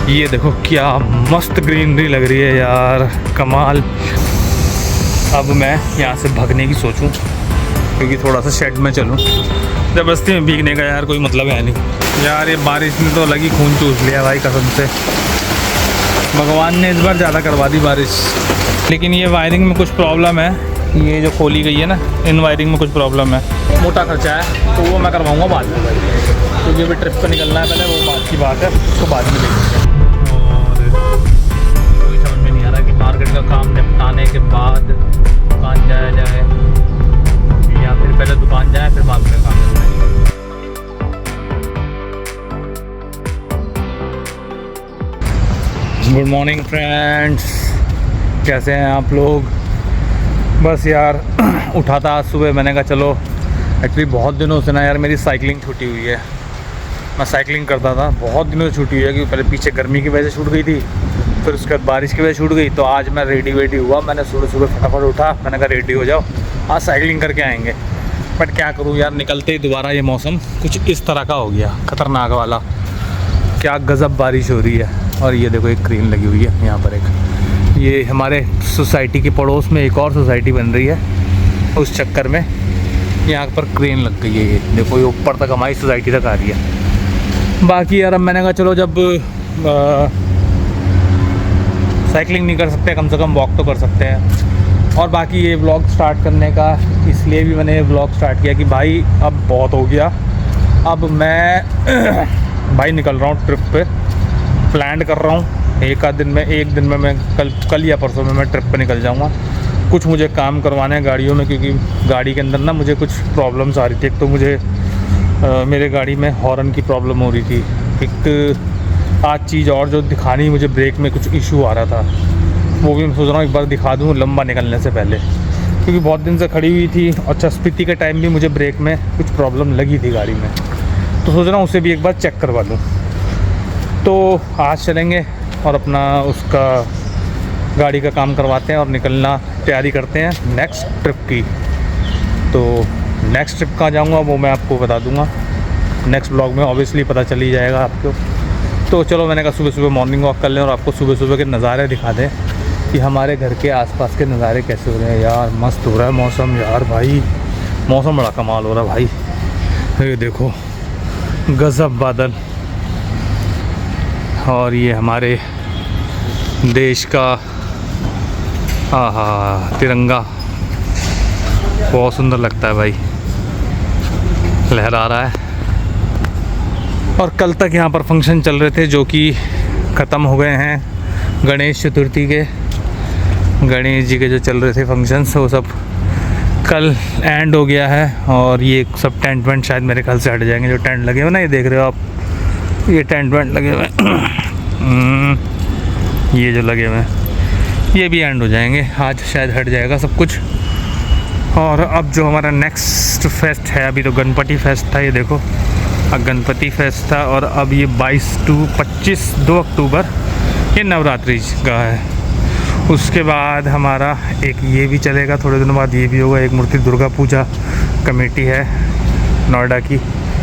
ये देखो क्या मस्त ग्रीनरी लग रही है यार, कमाल। अब मैं यहाँ से भागने की सोचूं क्योंकि थोड़ा सा शेड में चलूं। ज़बरदस्ती में भीगने का यार कोई मतलब है नहीं यार। ये बारिश ने तो अलग ही खून चूस लिया भाई कसम से। भगवान ने इस बार ज़्यादा करवा दी बारिश। लेकिन ये वायरिंग में कुछ प्रॉब्लम है, ये जो खोली गई है ना, इन वायरिंग में कुछ प्रॉब्लम है। मोटा खर्चा है तो वो मैं करवाऊँगा बाद में भाई, क्योंकि अभी ट्रिप पर निकलना है पहले, वो बात की बात है, उसको बाद में देखेंगे। और कोई समझ में नहीं आ रहा कि मार्केट का काम निपटाने के बाद दुकान जाया जाए या फिर पहले दुकान जाए फिर मार्केट का काम करना है। गुड मॉर्निंग फ्रेंड्स, कैसे हैं आप लोग। बस यार उठा था आज सुबह, मैंने कहा चलो, एक्चुअली बहुत दिनों से ना यार मेरी साइकिलिंग छूटी हुई है। मैं साइकिलिंग करता था, बहुत दिनों से छूटी हुई है, क्योंकि पहले पीछे गर्मी की वजह से छूट गई थी, फिर उसके बाद बारिश की वजह से छूट गई। तो आज मैं रेडी वेडी हुआ, मैंने सुबह सुबह फटाफट उठा, मैंने कहा रेडी हो जाओ, आज साइकिलिंग करके आएंगे। बट क्या करूँ यार, निकलते ही दोबारा ये मौसम कुछ इस तरह का हो गया, ख़तरनाक वाला। क्या गज़ब बारिश हो रही है। और ये देखो एक क्रेन लगी हुई है यहाँ पर एक, ये हमारे सोसाइटी के पड़ोस में एक और सोसाइटी बन रही है, उस चक्कर में यहाँ पर क्रेन लग गई है। ये देखो ये ऊपर तक हमारी सोसाइटी तक आ रही है। बाकी यार अब मैंने कहा चलो, जब साइकिलिंग नहीं कर सकते कम से कम वॉक तो कर सकते हैं। और बाकी ये व्लॉग स्टार्ट करने का इसलिए भी मैंने ये व्लॉग स्टार्ट किया कि भाई अब बहुत हो गया। अब मैं भाई निकल रहा हूँ ट्रिप पे, प्लान कर रहा हूँ एक दिन में मैं कल या परसों में मैं ट्रिप पे निकल जाऊँगा। कुछ मुझे काम करवाने हैं गाड़ियों में, क्योंकि गाड़ी के अंदर ना मुझे कुछ प्रॉब्लम्स आ रही थी। एक तो मुझे मेरे गाड़ी में हॉर्न की प्रॉब्लम हो रही थी, एक आज चीज़ और जो दिखानी, मुझे ब्रेक में कुछ इशू आ रहा था, वो भी मैं सोच रहा हूँ एक बार दिखा दूँ लंबा निकलने से पहले, क्योंकि बहुत दिन से खड़ी हुई थी। अच्छा स्पीति के टाइम भी मुझे ब्रेक में कुछ प्रॉब्लम लगी थी गाड़ी में, तो सोच रहा हूँ उसे भी एक बार चेक करवा लूँ। तो आज चलेंगे और अपना उसका गाड़ी का काम करवाते हैं और निकलना तैयारी करते हैं नेक्स्ट ट्रिप की। तो नेक्स्ट ट्रिप कहाँ जाऊँगा वो मैं आपको बता दूँगा नेक्स्ट ब्लॉग में, ऑब्वियसली पता चल ही जाएगा आपको। तो चलो मैंने कहा सुबह सुबह मॉर्निंग वॉक कर लें और आपको सुबह सुबह के नज़ारे दिखा दें कि हमारे घर के आसपास के नज़ारे कैसे हो रहे हैं। यार मस्त हो रहा है मौसम यार, भाई मौसम बड़ा कमाल हो रहा है भाई। ये देखो गज़ब बादल, और ये हमारे देश का तिरंगा बहुत सुंदर लगता है भाई, लहरा रहा है। और कल तक यहाँ पर फंक्शन चल रहे थे जो कि ख़त्म हो गए हैं। गणेश चतुर्थी के, गणेश जी के जो चल रहे थे फंक्शंस, वो सब कल एंड हो गया है। और ये सब टेंट वेंट शायद मेरे ख्याल से हट जाएंगे, जो टेंट लगे हुए ना, ये देख रहे हो आप, ये टेंट वेंट लगे हुए ये जो लगे हुए हैं ये भी एंड हो जाएंगे, आज शायद हट जाएगा सब कुछ। और अब जो हमारा नेक्स्ट फेस्ट है, अभी तो गणपति फेस्ट था, ये देखो गणपति फेस्ट था, और अब ये 22 to 25 2 अक्टूबर ये नवरात्रि का है। उसके बाद हमारा एक ये भी चलेगा, थोड़े दिनों बाद ये भी होगा। एक मूर्ति दुर्गा पूजा कमेटी है नोएडा की,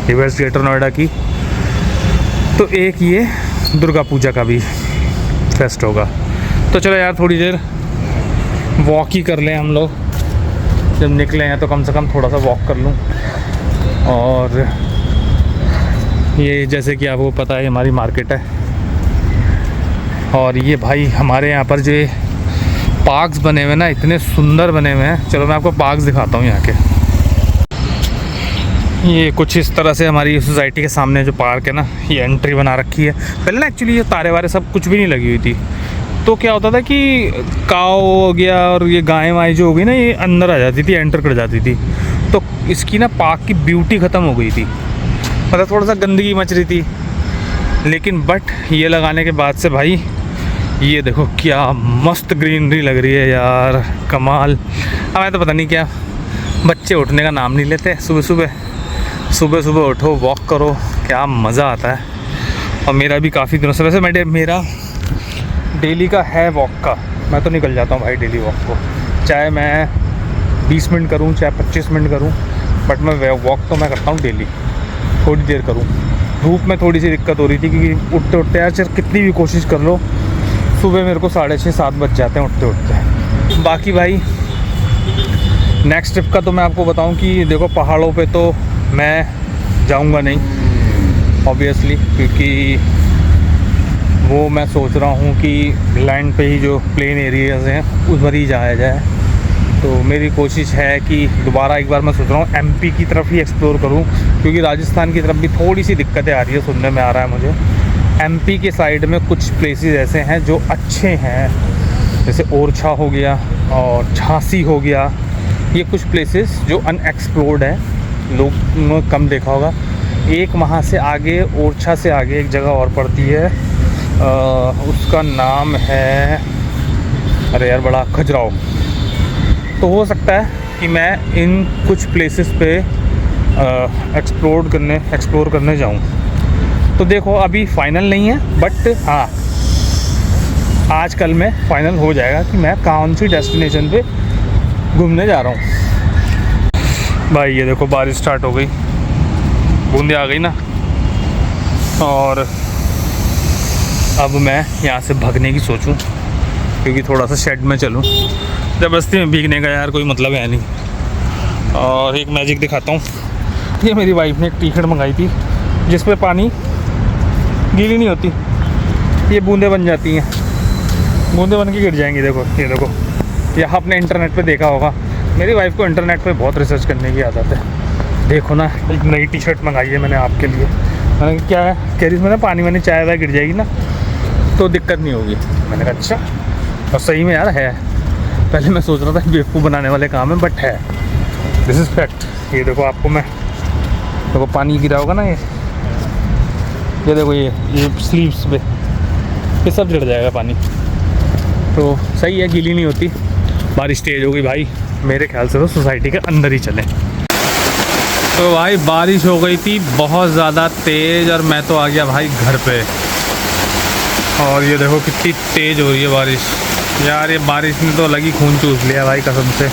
रिवर्स ग्रेटर नोएडा की, तो एक ये दुर्गा पूजा का भी फेस्ट होगा। तो चलो यार थोड़ी देर वॉक ही कर लें हम लोग, जब निकले हैं तो कम से कम थोड़ा सा वॉक कर लूँ। और ये जैसे कि आपको पता है हमारी मार्केट है, और ये भाई हमारे यहाँ पर जो पार्क्स बने हुए ना, इतने सुंदर बने हुए हैं। चलो मैं आपको पार्क्स दिखाता हूँ यहाँ के। ये कुछ इस तरह से हमारी सोसाइटी के सामने जो पार्क है ना, ये एंट्री बना रखी है। पहले ना एक्चुअली ये तारे वारे सब कुछ भी नहीं लगी हुई थी, तो क्या होता था कि काऊ हो गया और ये गाय वाय जो हो गई ना, ये अंदर आ जाती थी, एंटर कर जाती थी, तो इसकी ना पार्क की ब्यूटी ख़त्म हो गई थी, मतलब थोड़ा सा गंदगी मच रही थी। लेकिन बट ये लगाने के बाद से भाई ये देखो क्या मस्त ग्रीनरी लग रही है यार, कमाल। अब मैं तो पता नहीं क्या, बच्चे उठने का नाम नहीं लेते। सुबह सुबह उठो, वॉक करो, क्या मज़ा आता है। और मेरा भी काफ़ी दिनों से, वैसे मेरा डेली का है वॉक का, मैं तो निकल जाता हूँ भाई डेली वॉक को, चाहे मैं 20 मिनट करूँ चाहे 25 मिनट करूँ, बट मैं वॉक तो मैं करता हूँ डेली। थोड़ी देर करूँ। धूप में थोड़ी सी दिक्कत हो रही थी क्योंकि उठते उठते यार कितनी भी कोशिश कर लो, सुबह मेरे को 6:30-7 बज जाते हैं उठते उठते। बाकी भाई नेक्स्ट ट्रिप का तो मैं आपको बताऊं कि देखो पहाड़ों पे तो मैं जाऊंगा नहीं ऑब्वियसली, क्योंकि वो मैं सोच रहा हूँ कि लैंड पे ही जो प्लेन एरियाज़ हैं उस पर ही जाया जाए। तो मेरी कोशिश है कि दोबारा एक बार मैं सोच रहा हूँ एमपी की तरफ ही एक्सप्लोर करूँ, क्योंकि राजस्थान की तरफ भी थोड़ी सी दिक्कतें आ रही है, सुनने में आ रहा है मुझे। एमपी के साइड में कुछ प्लेसेस ऐसे हैं जो अच्छे हैं, जैसे ओरछा हो गया और झांसी हो गया, ये कुछ प्लेसेस जो अनएक्सप्लोर्ड है, लोग कम देखा होगा। एक वहाँ से आगे, ओरछा से आगे एक जगह और पड़ती है, उसका नाम है, अरे यार बड़ा खजुराहो। तो हो सकता है कि मैं इन कुछ प्लेसेस पे एक्सप्लोर करने जाऊँ। तो देखो अभी फाइनल नहीं है, बट हाँ आज कल में फाइनल हो जाएगा कि मैं कौन सी डेस्टिनेशन पे घूमने जा रहा हूँ। भाई ये देखो बारिश स्टार्ट हो गई, बूंदे आ गई ना, और अब मैं यहाँ से भागने की सोचूं क्योंकि थोड़ा सा शेड में चलूं। ज़बरदस्ती में भीगने का यार कोई मतलब है नहीं। और एक मैजिक दिखाता हूँ, ये मेरी वाइफ ने एक टी शर्ट मंगाई थी जिस पे पानी गीली नहीं होती, ये बूंदे बन जाती हैं, बूंदे बन के गिर जाएंगी। देखो ये देखो, यह आपने इंटरनेट पे देखा होगा। मेरी वाइफ को इंटरनेट पे बहुत रिसर्च करने की आदत है। देखो ना, एक नई टी शर्ट मंगाई है मैंने आपके लिए। मैंने कहा क्या है, कह रही इसमें ना पानी मैंने चाय वाय गिर जाएगी ना तो दिक्कत नहीं होगी। मैंने कहा अच्छा, और सही में यार है। पहले मैं सोच रहा था बेवकूफ़ बनाने वाले काम है, बट है, दिस इज़ फैक्ट। ये देखो आपको मैं, देखो पानी गिरा होगा ना, ये देखो ये स्लीव्स पे ये सब गिर जाएगा पानी, तो सही है, गीली नहीं होती। बारिश तेज़ हो गई भाई, मेरे ख्याल से तो सोसाइटी के अंदर ही चलें। तो भाई बारिश हो गई थी बहुत ज़्यादा तेज़ और मैं तो आ गया भाई घर पे। और ये देखो कितनी तेज़ हो रही है बारिश यार, ये बारिश ने तो अलग ही खून चूस लिया भाई कसम से।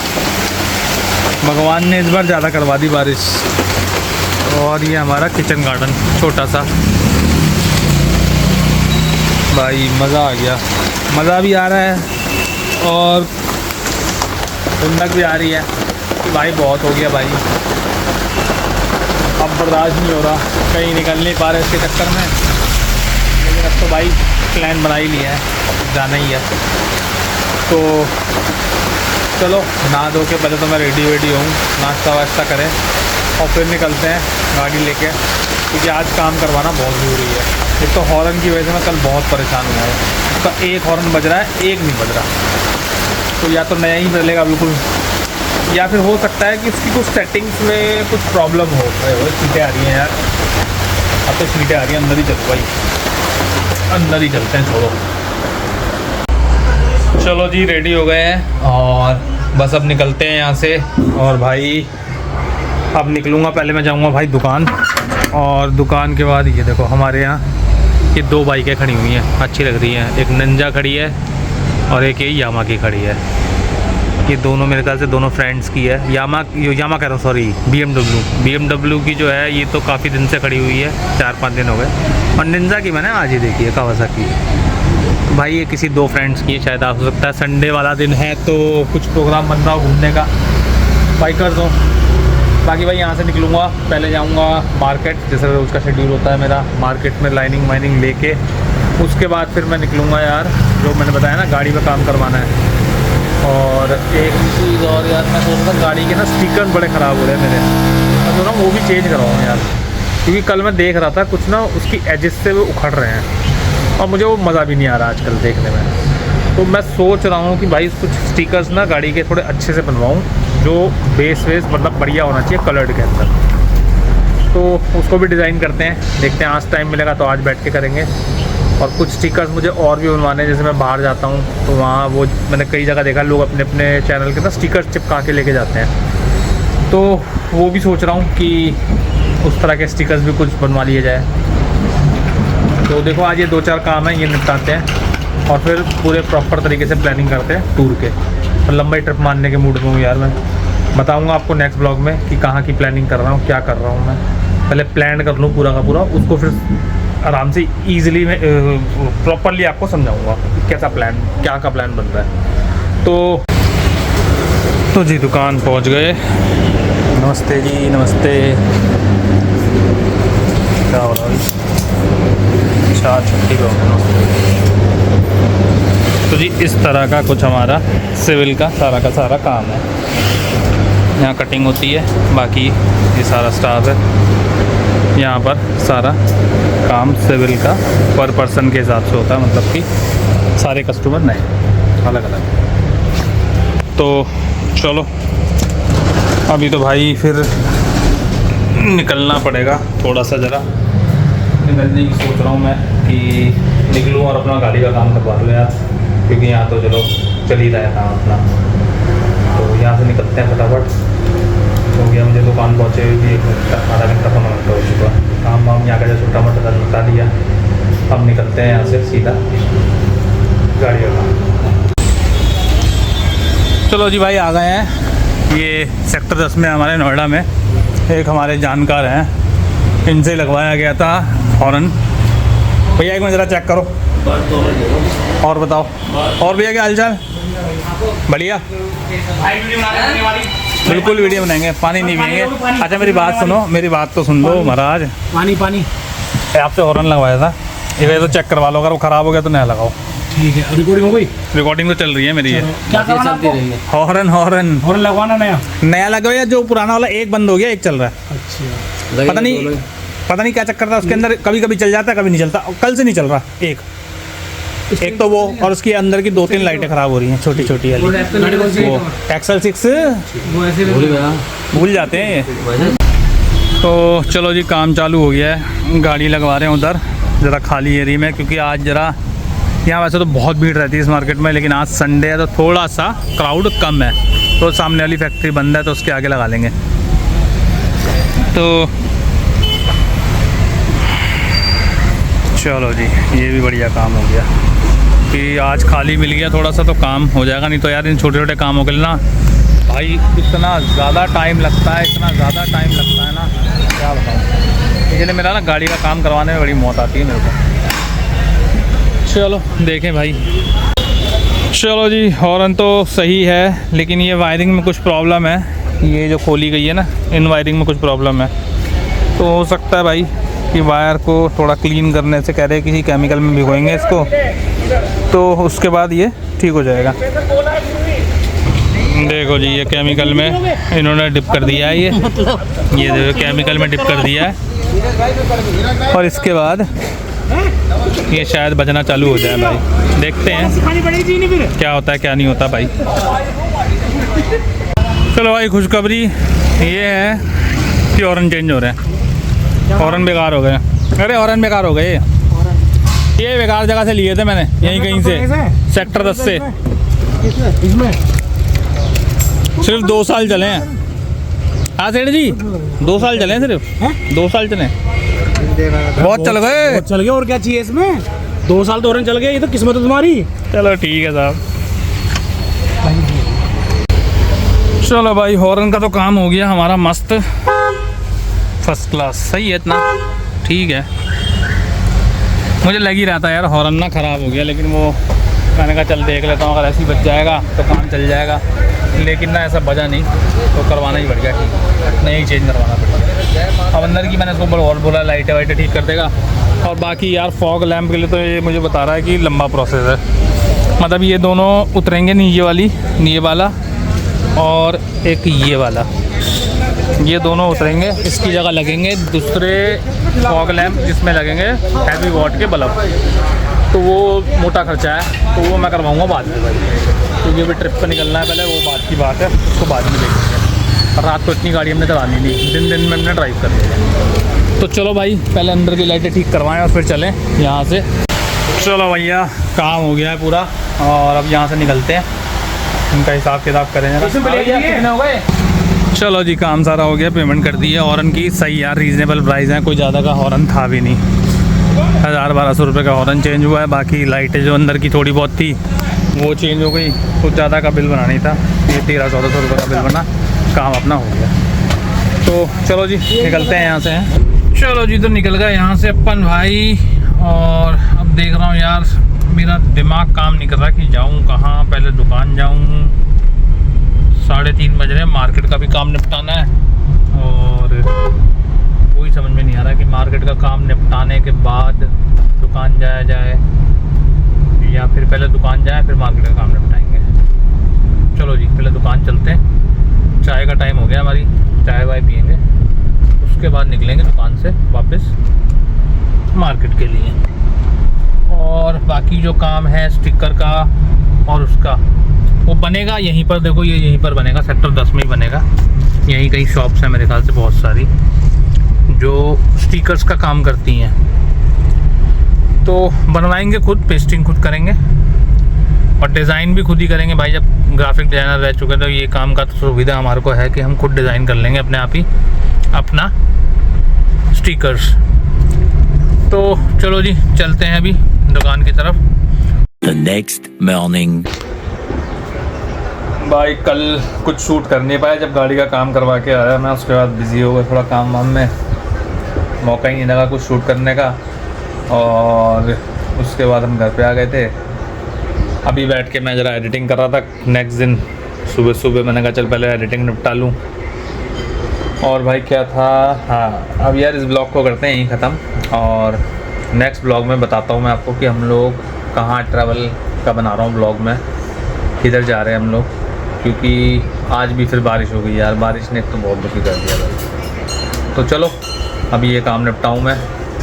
भगवान ने इस बार ज़्यादा करवा दी बारिश। और ये हमारा किचन गार्डन छोटा सा, भाई मज़ा आ गया, मज़ा भी आ रहा है और ठंडक भी आ रही है कि भाई बहुत हो गया भाई, अब बर्दाश्त नहीं हो रहा, कहीं निकल नहीं पा रहे इसके चक्कर में। लेकिन अब तो भाई प्लान बना ही लिया है, जाना ही है। तो चलो नहा धो के पहले तो मैं रेडी वेडी हूँ, नाश्ता वाश्ता करें और फिर निकलते हैं गाड़ी लेके, क्योंकि आज काम करवाना बहुत ज़रूरी है। एक तो हॉर्न की वजह से मैं कल बहुत परेशान हुआ हूँ, उसका एक हॉर्न बज रहा है, एक नहीं बज रहा। तो या तो नया ही बदलेगा बिल्कुल, या फिर हो सकता है कि उसकी कुछ सेटिंग्स में कुछ प्रॉब्लम हो। सीटें आ रही हैं यार, अब तो सीटें आ रही हैं, अंदर ही चलो भाई, अंदर ही चलते हैं, छोड़ो। चलो जी रेडी हो गए हैं और बस अब निकलते हैं यहाँ से। और भाई अब निकलूँगा, पहले मैं जाऊँगा भाई दुकान, और दुकान के बाद ये देखो हमारे यहाँ ये 2 बाइकें खड़ी हुई हैं, अच्छी लग रही हैं। एक निंजा खड़ी है और एक ये यामा की खड़ी है। ये दोनों मेरे ख्याल से दोनों फ्रेंड्स की है। यामा कह रहा हूँ, सॉरी BMW की जो है ये तो काफ़ी दिन से खड़ी हुई है, 4-5 दिन हो गए। और निंजा की मैंने आज ही देखी है, कावासाकी। भाई ये किसी 2 फ्रेंड्स की है शायद, हो सकता है संडे वाला दिन है तो कुछ प्रोग्राम बन रहा हो घूमने का, बाइकर्स हो। बाकी भाई यहाँ से निकलूँगा, पहले जाऊँगा मार्केट, जैसे रोज़ का शेड्यूल होता है मेरा, मार्केट में लाइनिंग वाइनिंग लेके उसके बाद फिर मैं निकलूँगा यार, जो मैंने बताया ना गाड़ी पे काम करवाना है। और एक चीज़ और यार, मैं सोच रहा था गाड़ी के ना स्टिकर बड़े ख़राब हो रहे हैं मेरे, मैं सोच रहा हूँ वो भी चेंज करवाऊँ यार, क्योंकि कल मैं देख रहा था कुछ ना उसकी एजेस से वो उखड़ रहे हैं और मुझे वो मज़ा भी नहीं आ रहा आजकल देखने में। तो मैं सोच रहा हूँ कि भाई कुछ स्टिकर्स ना गाड़ी के थोड़े अच्छे से बनवाऊँ, जो बेस मतलब बढ़िया होना चाहिए कलर्ड के अंदर। तो उसको भी डिज़ाइन करते हैं, देखते हैं आज टाइम मिलेगा तो आज बैठ के करेंगे। और कुछ स्टिकर्स मुझे और भी बनवाने हैं, जैसे मैं बाहर जाता हूँ तो वहाँ वो मैंने कई जगह देखा लोग अपने अपने चैनल के ना स्टिकर्स चिपका के लेके जाते हैं, तो वो भी सोच रहा हूँ कि उस तरह के स्टिकर्स भी कुछ बनवा लिए जाए। तो देखो आज ये 2-4 काम है, ये निपटाते हैं और फिर पूरे प्रॉपर तरीके से प्लानिंग करते हैं टूर के। और लंबाई ट्रिप मारने के मूड में हूँ यार, मैं बताऊँगा आपको नेक्स्ट ब्लॉग में कि कहाँ की प्लानिंग कर रहा हूँ, क्या कर रहा हूँ मैं। पहले प्लान कर लूँ पूरा का पूरा, उसको फिर आराम से ईजिली मैं प्रॉपरली आपको समझाऊँगा कैसा प्लान, क्या का प्लान बन रहा है। तो जी दुकान पहुँच गए। नमस्ते जी, नमस्ते। क्या हो रहा है? 4:30 तो जी इस तरह का कुछ हमारा सिविल का सारा काम है। यहाँ कटिंग होती है, बाकी ये सारा स्टाफ है। यहाँ पर सारा काम सिविल का पर पर्सन के हिसाब से होता है, मतलब कि सारे कस्टमर नहीं, अलग अलग। तो चलो अभी तो भाई फिर निकलना पड़ेगा, थोड़ा सा ज़रा निकलने की सोच रहा हूँ मैं कि निकलूँ और अपना गाड़ी का काम करवा लूँ यार, क्योंकि यहाँ तो चलो चल ही रहा है काम अपना। तो यहाँ से निकलते हैं फटाफट। हो गया मुझे दुकान पहुँचे भी 1 घंटा, आधा घंटा 15 मिनट हो चुका। काम वाम यहाँ का जो छोटा मोटा निपटा लिया, अब निकलते हैं यहाँ से सीधा गाड़ी का काम। चलो जी भाई आ गए हैं, ये सेक्टर 10 में हमारे नोएडा में एक हमारे जानकार हैं, इनसे लगवाया गया था हॉर्न। भैया एक मिनट ज़रा चेक करो और बताओ। और भैया क्या हालचाल? बढ़िया, बिल्कुल वीडियो बनाएंगे, पानी नहीं पिएंगे। अच्छा मेरी बात सुनो, मेरी बात तो सुन लो महाराज। पानी आपसे हॉर्न लगवाया था, ये तो चेक करवा लो, अगर वो ख़राब हो गया तो नया लगाओ। ठीक है, रिकॉर्डिंग हो गई? रिकॉर्डिंग तो चल रही है मेरी। ये क्या करवाना आपको? हॉर्न लगवाना नया लगवाया, जो पुराना वाला एक बंद हो गया, एक चल रहा है। अच्छा, पता नहीं क्या चक्कर था उसके अंदर, कभी कभी चल जाता है कभी नहीं चलता। कल से नहीं चल रहा एक तो वो, और उसके अंदर की 2-3 लाइटें ख़राब हो रही हैं, छोटी छोटी वाली। वो एक्सल 6 भूल जाते हैं ये। तो चलो जी काम चालू हो गया है, गाड़ी लगवा रहे हैं उधर ज़रा खाली एरिया में, क्योंकि आज ज़रा यहाँ वैसे तो बहुत भीड़ रहती है इस मार्केट में, लेकिन आज संडे है तो थोड़ा सा क्राउड कम है। तो सामने वाली फैक्ट्री बंद है तो उसके आगे लगा लेंगे। तो चलो जी ये भी बढ़िया काम हो गया कि आज खाली मिल गया थोड़ा सा, तो काम हो जाएगा। नहीं तो यार इन छोटे छोटे कामों के लिए ना भाई इतना ज़्यादा टाइम लगता है, ना क्या बताऊँ। इसलिए मेरा ना गाड़ी का काम करवाने में बड़ी मौत आती है मेरे को। चलो देखें भाई। चलो जी हॉर्न तो सही है, लेकिन ये वायरिंग में कुछ प्रॉब्लम है। ये जो खोली गई है ना, इन वायरिंग में कुछ प्रॉब्लम है। तो हो सकता है भाई कि वायर को थोड़ा क्लीन करने से, कह रहे किसी केमिकल में भिगोएंगे इसको, तो उसके बाद ये ठीक हो जाएगा। देखो जी ये केमिकल में इन्होंने डिप कर दिया है, ये देखो केमिकल में डिप कर दिया है। और इसके बाद ये शायद बजना चालू हो जाए भाई, देखते हैं क्या होता है क्या नहीं होता भाई। चलो भाई खुशखबरी ये है कि हॉर्न चेंज हो रहे हैं, हॉर्न बेकार हो गए। अरे हॉर्न बेकार हो गए, ये बेकार जगह से लिए थे मैंने, यहीं कहीं से, सेक्टर 10 से। सिर्फ 2 साल चले हैं। हाँ सेठ जी 2 साल चले हैं, सिर्फ 2 साल चले। बहुत चल गए और क्या चाहिए इसमें? 2 साल तो हॉर्न चल गए, ये तो किस्मत है तुम्हारी। चलो ठीक है साहब। चलो भाई हॉर्न का तो काम हो गया हमारा मस्त, फर्स्ट क्लास, सही है इतना ठीक है। मुझे लग ही रहा था यार हॉर्न ना ख़राब हो गया, लेकिन वो मैंने कहा चल देख लेता हूँ, अगर ऐसे ही बच जाएगा तो काम चल जाएगा। लेकिन ना ऐसा बजा नहीं, तो करवाना ही पड़ गया ठीक, नहीं चेंज करवाना पड़ेगा। अब अंदर की मैंने उसको और बोला लाइटें वाइटें ठीक कर देगा। और बाकी यार फॉग लैम्प के लिए तो ये मुझे बता रहा है कि लंबा प्रोसेस है, मतलब ये दोनों उतरेंगे, ये वाला और एक ये वाला, ये दोनों उतरेंगे। इसकी जगह लगेंगे दूसरे फॉग लैम्प जिसमें लगेंगे हैवी वॉट के बल्ब। तो वो मोटा खर्चा है, तो वो मैं करवाऊँगा बाद में भाई, क्योंकि अभी ट्रिप पर निकलना है पहले, वो बात की बात है, उसको बाद में देखेंगे। रात को इतनी गाड़ी हमने चलानी नहीं, दिन में हमने ड्राइव कर लिया। तो चलो भाई पहले अंदर की लाइटें ठीक करवाएं और फिर चलें यहाँ से। चलो भैया काम हो गया है पूरा, और अब यहाँ से निकलते हैं, उनका हिसाब किताब करें जरा। चलो जी काम सारा हो गया, पेमेंट कर दी है। हॉर्न की सही यार रीज़नेबल प्राइस है, कोई ज़्यादा का हॉर्न था भी नहीं। 1000-1200 रुपये का हॉर्न चेंज हुआ है, बाकी लाइटें जो अंदर की थोड़ी बहुत थी वो चेंज हो गई। कुछ ज़्यादा का बिल बना नहीं था, ये 1300-1400 रुपये का बिल बना, काम अपना हो गया। तो चलो जी निकलते हैं यहाँ से हैं। चलो जी, तो निकल गए यहाँ से अपन भाई। और अब देख रहा हूँ यार, मेरा दिमाग काम नहीं कर रहा कि जाऊँ कहाँ। पहले दुकान जाऊँ, 3:30 बज रहे हैं, मार्केट का भी काम निपटाना है। और कोई समझ में नहीं आ रहा कि मार्केट का काम निपटाने के बाद दुकान जाया जाए या फिर पहले दुकान जाए फिर मार्केट का काम निपटाएंगे। चलो जी, पहले दुकान चलते हैं। चाय का टाइम हो गया, हमारी चाय वाय पियेंगे, उसके बाद निकलेंगे दुकान से वापस मार्केट के लिए। और बाकी जो काम है स्टिकर का और उसका, वो बनेगा यहीं पर। देखो ये यहीं पर बनेगा, सेक्टर 10 में ही बनेगा। यहीं कहीं शॉप्स हैं मेरे ख्याल से बहुत सारी जो स्टिकर्स का काम करती हैं, तो बनवाएंगे खुद, पेस्टिंग खुद करेंगे और डिज़ाइन भी खुद ही करेंगे भाई। जब ग्राफिक डिज़ाइनर रह चुके तो ये काम का तो सुविधा हमारे को है कि हम खुद डिज़ाइन कर लेंगे अपने आप ही अपना स्टिकर्स। तो चलो जी, चलते हैं अभी दुकान की तरफ। The next morning. भाई कल कुछ शूट कर नहीं पाया, जब गाड़ी का काम करवा के आया मैं, उसके बाद बिज़ी हो गया थोड़ा काम वाम में, मौका ही नहीं लगा कुछ शूट करने का। और उसके बाद हम घर पे आ गए थे। अभी बैठ के मैं ज़रा एडिटिंग कर रहा था। नेक्स्ट दिन सुबह सुबह मैंने कहा चल पहले एडिटिंग निपटा लूँ। और भाई क्या था, हाँ अब यार इस ब्लॉग को करते हैं यहीं ख़त्म। और नेक्स्ट ब्लॉग में बताता हूँ मैं आपको कि हम लोग कहाँ ट्रैवल का बना रहा हूँ ब्लॉग में, किधर जा रहे हैं हम लोग। क्योंकि आज भी फिर बारिश हो गई यार, बारिश ने तो बहुत दुखी कर दिया भाई। तो चलो अभी ये काम निपटाऊँ मैं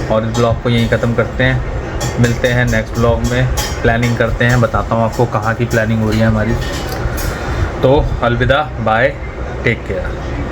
और इस ब्लॉग को यहीं ख़त्म करते हैं। मिलते हैं नेक्स्ट ब्लॉग में, प्लानिंग करते हैं, बताता हूँ आपको कहाँ की प्लानिंग हो रही है हमारी। तो अलविदा, बाय, टेक केयर।